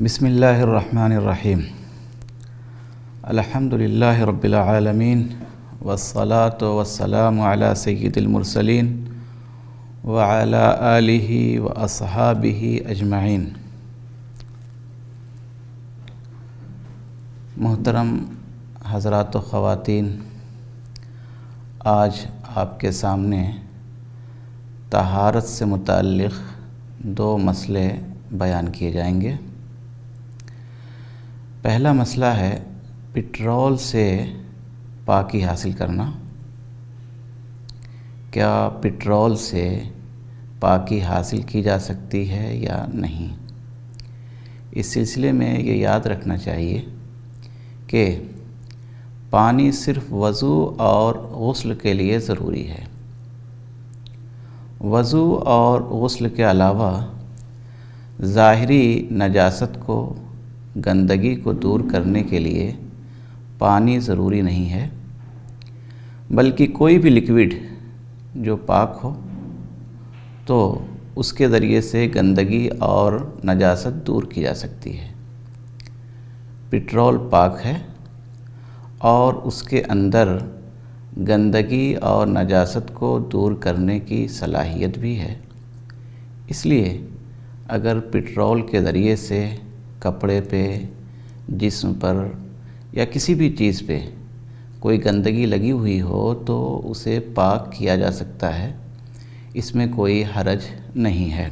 بسم اللہ الرحمن الرحیم الحمد للہ رب العالمین والصلاة والسلام علی سید المرسلین وعلی آلہ واصحابہ اجمعین۔ محترم حضرات و خواتین، آج آپ کے سامنے طہارت سے متعلق دو مسئلے بیان کیے جائیں گے۔ پہلا مسئلہ ہے پٹرول سے پاکی حاصل کرنا۔ کیا پٹرول سے پاکی حاصل کی جا سکتی ہے یا نہیں؟ اس سلسلے میں یہ یاد رکھنا چاہیے کہ پانی صرف وضو اور غسل کے لیے ضروری ہے۔ وضو اور غسل کے علاوہ ظاہری نجاست کو، گندگی کو دور کرنے کے لیے پانی ضروری نہیں ہے، بلکہ کوئی بھی لکوڈ جو پاک ہو تو اس کے ذریعے سے گندگی اور نجاست دور کی جا سکتی ہے۔ پٹرول پاک ہے اور اس کے اندر گندگی اور نجاست کو دور کرنے کی صلاحیت بھی ہے۔ اس لیے اگر پٹرول کے ذریعے سے کپڑے پہ، جسم پر یا کسی بھی چیز پہ کوئی گندگی لگی ہوئی ہو تو اسے پاک کیا جا سکتا ہے، اس میں کوئی حرج نہیں ہے۔